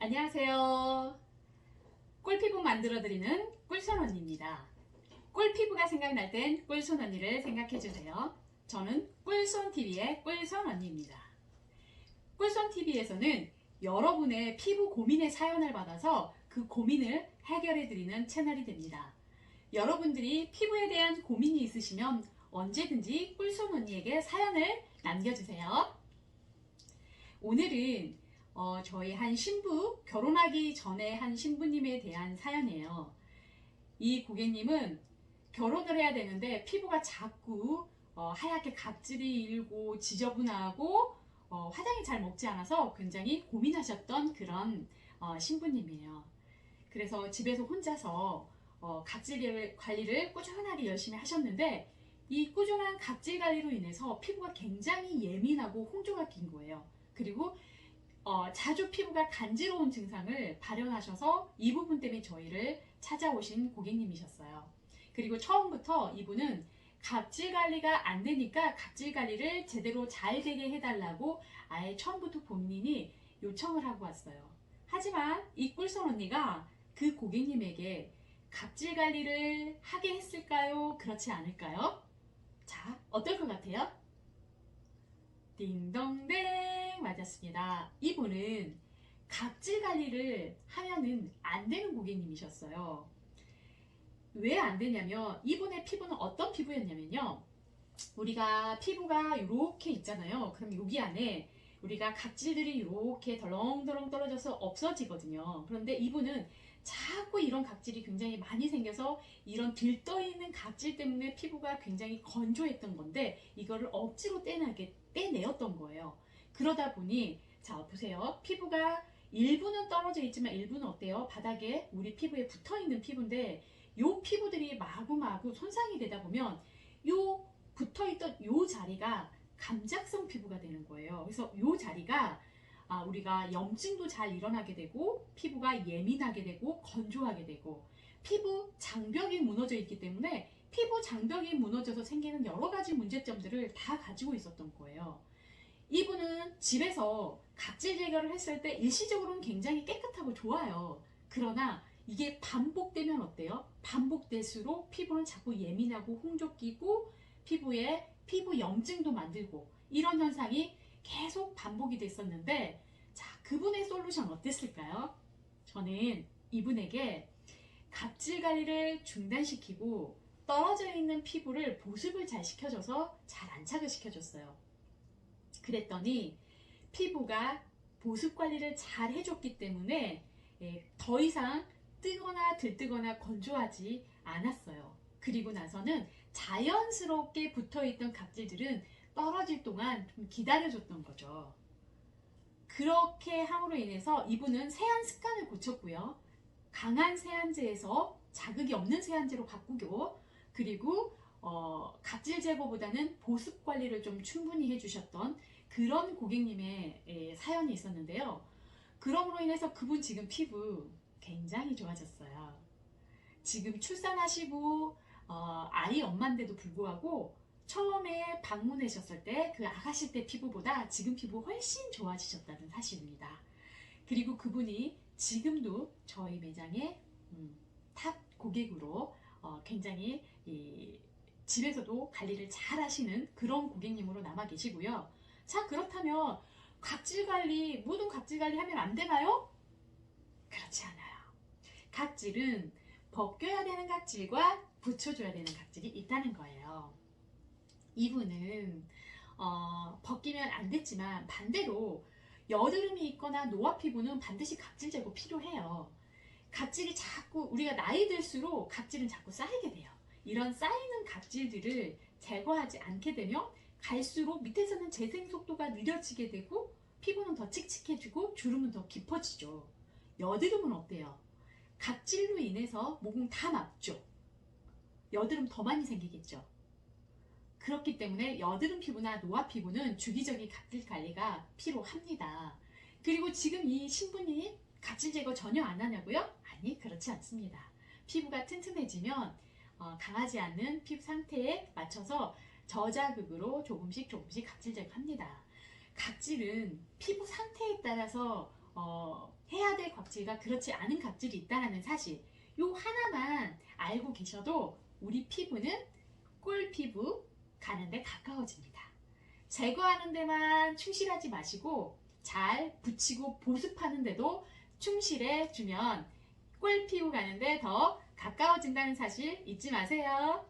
안녕하세요. 꿀피부 만들어드리는 꿀손 언니입니다. 꿀피부가 생각날 땐 꿀손 언니를 생각해주세요. 저는 꿀손TV의 꿀손 언니입니다. 꿀손TV에서는 여러분의 피부 고민의 사연을 받아서 그 고민을 해결해드리는 채널이 됩니다. 여러분들이 피부에 대한 고민이 있으시면 언제든지 꿀손 언니에게 사연을 남겨주세요. 오늘은 저희 한 신부, 결혼하기 전에 한 신부님에 대한 사연이에요. 이 고객님은 결혼을 해야 되는데 피부가 자꾸 하얗게 각질이 일고 지저분하고 화장이 잘 먹지 않아서 굉장히 고민하셨던 그런 신부님이에요. 그래서 집에서 혼자서 각질 관리를 꾸준하게 열심히 하셨는데 이 꾸준한 각질 관리로 인해서 피부가 굉장히 예민하고 홍조가 낀 거예요. 그리고 자주 피부가 간지러운 증상을 발현하셔서 이 부분 때문에 저희를 찾아오신 고객님이셨어요. 그리고 처음부터 이분은 각질 관리가 안 되니까 각질 관리를 제대로 잘 되게 해달라고 아예 처음부터 본인이 요청을 하고 왔어요. 하지만 이 꿀손 언니가 그 고객님에게 각질 관리를 하게 했을까요? 그렇지 않을까요? 자, 어떨 것 같아요? 딩동댕, 맞았습니다. 이분은 각질 관리를 하면은 안 되는 고객님이셨어요. 왜 안 되냐면 이분의 피부는 어떤 피부였냐면요. 우리가 피부가 이렇게 있잖아요. 그럼 여기 안에 우리가 각질들이 이렇게 덜렁덜렁 떨어져서 없어지거든요. 그런데 이분은 자꾸 이런 각질이 굉장히 많이 생겨서 이런 들떠있는 각질 때문에 피부가 굉장히 건조했던 건데 이거를 억지로 떼내었던 거예요. 그러다 보니 자 보세요. 피부가 일부는 떨어져 있지만 일부는 어때요? 바닥에 우리 피부에 붙어있는 피부인데 요 피부들이 마구마구 손상이 되다 보면 요 붙어있던 요 자리가 감작성 피부가 되는 거예요. 그래서 요 자리가 우리가 염증도 잘 일어나게 되고 피부가 예민하게 되고 건조하게 되고 피부 장벽이 무너져 있기 때문에 피부 장벽이 무너져서 생기는 여러 가지 문제점들을 다 가지고 있었던 거예요. 이분은 집에서 각질 제거를 했을 때 일시적으로는 굉장히 깨끗하고 좋아요. 그러나 이게 반복되면 어때요? 반복될수록 피부는 자꾸 예민하고 홍조 끼고 피부에 피부 염증도 만들고 이런 현상이 계속 반복이 됐었는데 자, 그분의 솔루션 어땠을까요? 저는 이분에게 각질 관리를 중단시키고 떨어져 있는 피부를 보습을 잘 시켜줘서 잘 안착을 시켜줬어요. 그랬더니 피부가 보습 관리를 잘 해줬기 때문에 더 이상 뜨거나 들뜨거나 건조하지 않았어요. 그리고 나서는 자연스럽게 붙어있던 각질들은 떨어질 동안 좀 기다려줬던 거죠. 그렇게 함으로 인해서 이분은 세안 습관을 고쳤고요. 강한 세안제에서 자극이 없는 세안제로 바꾸고 그리고 각질 제거보다는 보습 관리를 좀 충분히 해주셨던 그런 고객님의 사연이 있었는데요. 그럼으로 인해서 그분 지금 피부 굉장히 좋아졌어요. 지금 출산하시고 아이 엄마인데도 불구하고 처음에 방문하셨을 때 그 아가씨 때 피부보다 지금 피부 훨씬 좋아지셨다는 사실입니다. 그리고 그분이 지금도 저희 매장의 탑 고객으로 굉장히 집에서도 관리를 잘 하시는 그런 고객님으로 남아 계시고요. 자, 그렇다면 각질 관리, 모든 각질 관리 하면 안 되나요? 그렇지 않아요. 각질은 벗겨야 되는 각질과 붙여줘야 되는 각질이 있다는 거예요. 이분은 벗기면 안 됐지만 반대로 여드름이 있거나 노화 피부는 반드시 각질 제거 필요해요. 각질이 자꾸 우리가 나이 들수록 각질은 자꾸 쌓이게 돼요. 이런 쌓이는 각질들을 제거하지 않게 되면 갈수록 밑에서는 재생 속도가 느려지게 되고 피부는 더 칙칙해지고 주름은 더 깊어지죠. 여드름은 어때요? 각질로 인해서 모공 다 막죠. 여드름 더 많이 생기겠죠. 그렇기 때문에 여드름 피부나 노화 피부는 주기적인 각질 관리가 필요합니다. 그리고 지금 이 신부님 각질 제거 전혀 안 하냐고요? 아니, 그렇지 않습니다. 피부가 튼튼해지면 강하지 않는 피부 상태에 맞춰서 저자극으로 조금씩 각질 제거합니다. 각질은 피부 상태에 따라서 해야 될 각질과 그렇지 않은 각질이 있다는 사실, 요 하나만 알고 계셔도 우리 피부는 꿀 피부 가는데 가까워집니다. 제거하는 데만 충실하지 마시고 잘 붙이고 보습하는 데도 충실해 주면 꿀 피부 가는데 더 가까워진다는 사실 잊지 마세요.